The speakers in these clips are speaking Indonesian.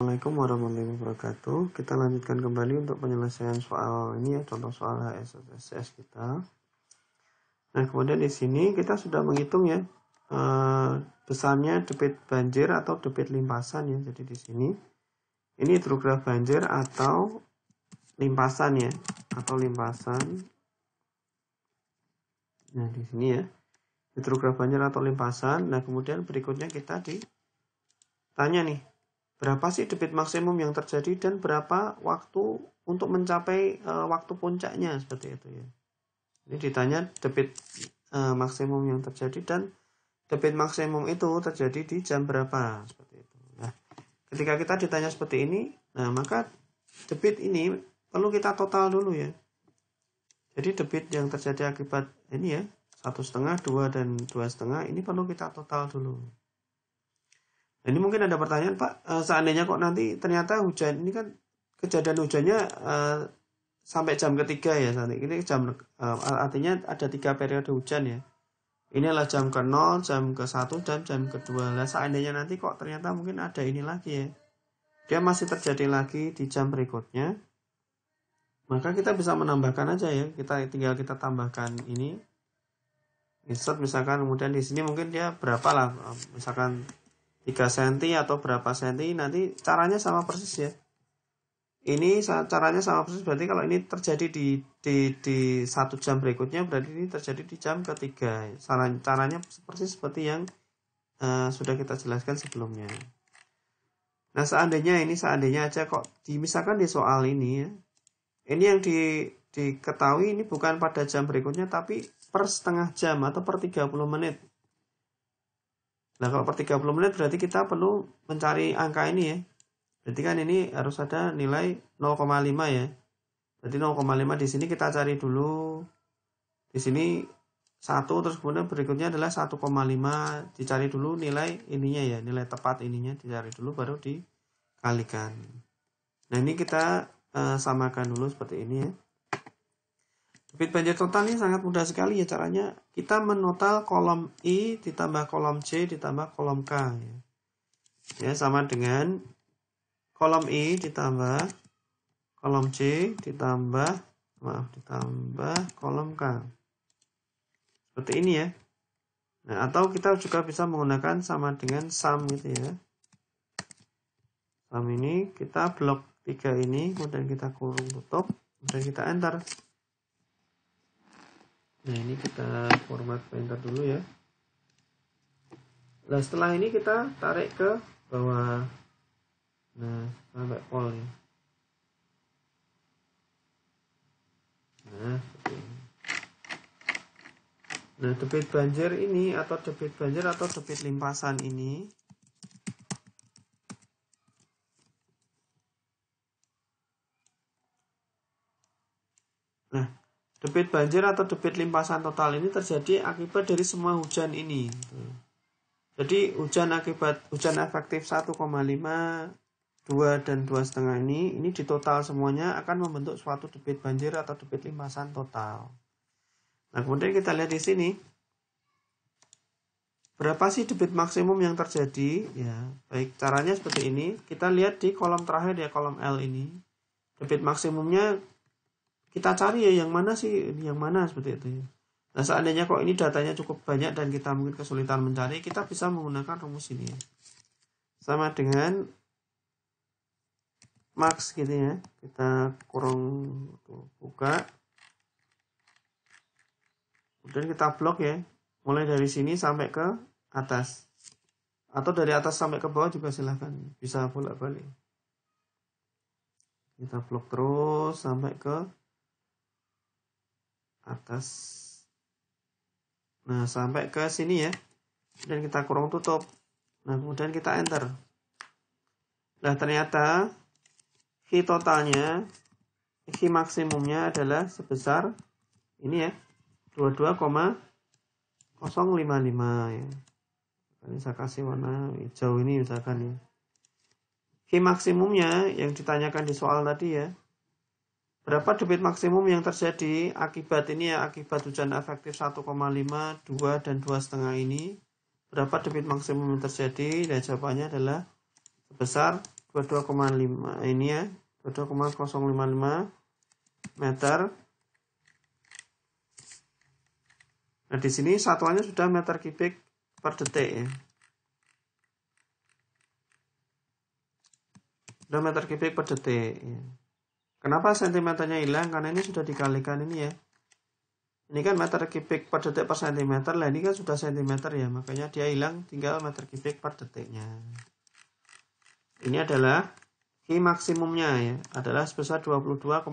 Assalamualaikum warahmatullahi wabarakatuh. Kita lanjutkan kembali untuk penyelesaian soal ini ya, contoh soal HSSS kita. Nah, kemudian di sini kita sudah menghitung ya besarnya debit banjir atau debit limpasan ya. Jadi di sini ini hidrograf banjir atau limpasan ya, atau limpasan. Nah, di sini ya hidrograf banjir atau limpasan. Nah, kemudian berikutnya kita ditanya nih, berapa sih debit maksimum yang terjadi dan berapa waktu untuk mencapai waktu puncaknya, seperti itu ya. Ini ditanya debit maksimum yang terjadi dan debit maksimum itu terjadi di jam berapa, seperti itu. Nah, ketika kita ditanya seperti ini, nah maka debit ini perlu kita total dulu ya. Jadi debit yang terjadi akibat ini ya 1,5, 2 dan 2,5 ini perlu kita total dulu. Nah, ini mungkin ada pertanyaan, Pak, seandainya kok nanti ternyata hujan, ini kan kejadian hujannya sampai jam ketiga ya, ini jam artinya ada 3 periode hujan ya. Ini adalah jam ke-0, jam ke-1 dan jam ke-2. Nah, seandainya nanti kok ternyata mungkin ada ini lagi ya, dia masih terjadi lagi di jam berikutnya, maka kita bisa menambahkan aja ya, tinggal kita tambahkan ini, insert misalkan, kemudian di sini mungkin dia berapa lah, misalkan 3 cm atau berapa cm, nanti caranya sama persis ya. Ini caranya sama persis, berarti kalau ini terjadi di 1 jam berikutnya, berarti ini terjadi di jam ketiga. Caranya persis seperti yang sudah kita jelaskan sebelumnya. Nah, seandainya aja kok misalkan di soal ini ya, ini yang diketahui ini bukan pada jam berikutnya, tapi per setengah jam atau per 30 menit. Nah, kalau per 30 menit berarti kita perlu mencari angka ini ya. Berarti kan ini harus ada nilai 0,5 ya. Berarti 0,5 di sini kita cari dulu. Di sini 1, terus kemudian berikutnya adalah 1,5. Dicari dulu nilai ininya ya, nilai tepat ininya dicari dulu baru dikalikan. Nah, ini kita samakan dulu seperti ini ya. Debit banjir total ini sangat mudah sekali ya caranya. Kita menotal kolom I ditambah kolom J ditambah kolom K ya. Ya, sama dengan kolom I ditambah kolom J ditambah kolom K. Seperti ini ya. Nah, atau kita juga bisa menggunakan sama dengan sum gitu ya. Sum ini kita blok 3 ini, kemudian kita kurung tutup, kemudian kita enter. Nah, ini kita format painter dulu ya. Nah, setelah ini kita tarik ke bawah. Nah, sampai pol ya. Nah, seperti ini. Nah, debit banjir ini atau debit limpasan ini debit banjir atau debit limpasan total ini terjadi akibat dari semua hujan ini. Jadi hujan efektif 1,5, 2 dan 2,5 ini ditotal semuanya akan membentuk suatu debit banjir atau debit limpasan total. Nah, kemudian kita lihat di sini. Berapa sih debit maksimum yang terjadi? Ya, baik, caranya seperti ini. Kita lihat di kolom terakhir ya, kolom L ini. Debit maksimumnya kita cari ya yang mana sih, yang mana seperti itu ya. Nah, seandainya kok ini datanya cukup banyak dan kita mungkin kesulitan mencari, kita bisa menggunakan rumus ini ya. Sama dengan max gitu ya. Kita kurung buka. Kemudian kita blok ya. Mulai dari sini sampai ke atas. Atau dari atas sampai ke bawah juga silahkan. Bisa bolak-balik. Kita blok terus sampai ke atas. Nah, sampai ke sini ya. Dan kita kurung tutup. Nah, kemudian kita enter. Nah, ternyata Q totalnya, Q maksimumnya adalah sebesar ini ya, 22,055 ya. Ini saya kasih warna hijau ini misalkan ya. Q maksimumnya yang ditanyakan di soal tadi ya. Berapa debit maksimum yang terjadi akibat ini ya, akibat hujan efektif 1,5, 2 dan 2,5 ini. Berapa debit maksimum yang terjadi? Dan jawabannya adalah sebesar 22,5 ini ya, 22,055 meter. Nah, di sini satuannya sudah meter kubik per detik ya. Sudah meter kubik per detik ya. Kenapa sentimeternya hilang? Karena ini sudah dikalikan ini ya. Ini kan meter kubik per detik per sentimeter. Lah ini kan sudah sentimeter ya. Makanya dia hilang, tinggal meter kubik per detiknya. Ini adalah Q maksimumnya ya. Adalah sebesar 22,055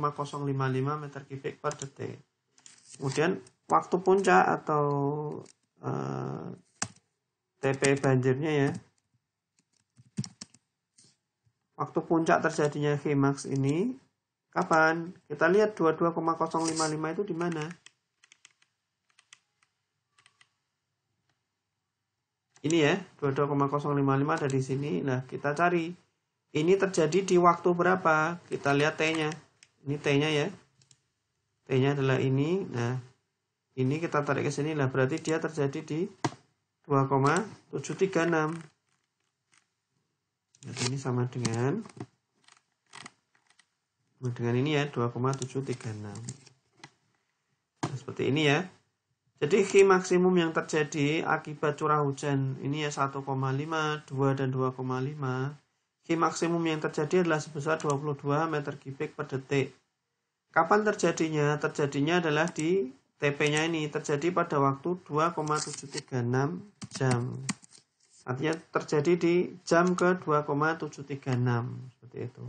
meter kubik per detik. Kemudian waktu puncak atau TP banjirnya ya. Waktu puncak terjadinya Qmax ini kapan? Kita lihat 22,055 itu di mana? Ini ya, 22,055 ada di sini. Nah, kita cari. Ini terjadi di waktu berapa? Kita lihat T-nya. Ini T-nya ya. T-nya adalah ini. Nah, ini kita tarik ke sini lah. Berarti dia terjadi di 2,736. Jadi ini sama dengan ini ya, 2,736. Nah, seperti ini ya. Jadi Q maksimum yang terjadi akibat curah hujan ini ya 1,5, 2 dan 2,5. Q maksimum yang terjadi adalah sebesar 22 meter kubik per detik. Kapan terjadinya? Terjadinya adalah di TP-nya ini terjadi pada waktu 2,736 jam. Artinya terjadi di jam ke 2,736 seperti itu.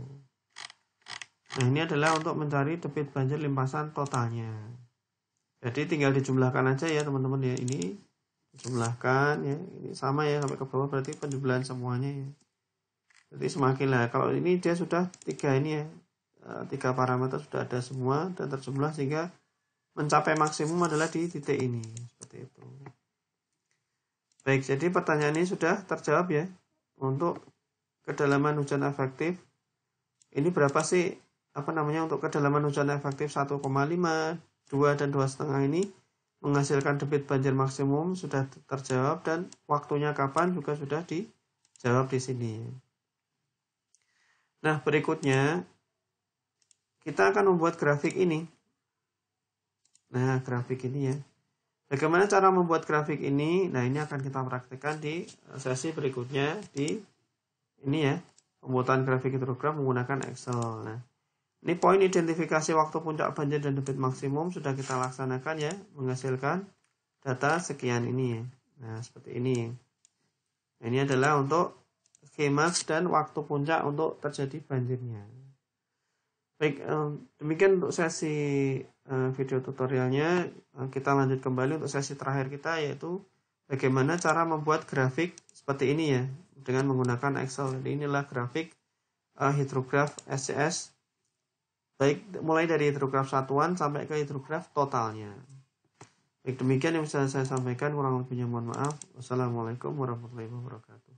Nah, ini adalah untuk mencari debit banjir limpasan totalnya. Jadi tinggal dijumlahkan aja ya teman-teman ya. Ini dijumlahkan ya. Ini sama ya sampai ke bawah, berarti penjumlahan semuanya ya. Jadi semakin lah. Kalau ini dia sudah 3 ini ya. 3 parameter sudah ada semua dan terjumlah sehingga mencapai maksimum adalah di titik ini. Seperti itu. Baik, jadi pertanyaan ini sudah terjawab ya. Untuk kedalaman hujan efektif. Ini berapa sih untuk kedalaman hujan efektif 1,5, 2 dan 2,5 ini menghasilkan debit banjir maksimum sudah terjawab dan waktunya kapan juga sudah dijawab di sini. Nah, berikutnya kita akan membuat grafik ini. Nah, grafik ini ya. Bagaimana cara membuat grafik ini? Nah, ini akan kita praktekkan di sesi berikutnya di ini ya, pembuatan grafik hidrograf menggunakan Excel. Nah, ini poin identifikasi waktu puncak banjir dan debit maksimum sudah kita laksanakan ya, menghasilkan data sekian ini ya. Nah, seperti ini. Nah, ini adalah untuk Qmax dan waktu puncak untuk terjadi banjirnya. Baik, demikian untuk sesi video tutorialnya. Kita lanjut kembali untuk sesi terakhir kita, yaitu bagaimana cara membuat grafik seperti ini ya, dengan menggunakan Excel. Jadi inilah grafik hidrograf SCS. Baik, mulai dari hidrograf satuan sampai ke hidrograf totalnya. Baik, demikian yang bisa saya sampaikan. Kurang lebihnya mohon maaf. Wassalamualaikum warahmatullahi wabarakatuh.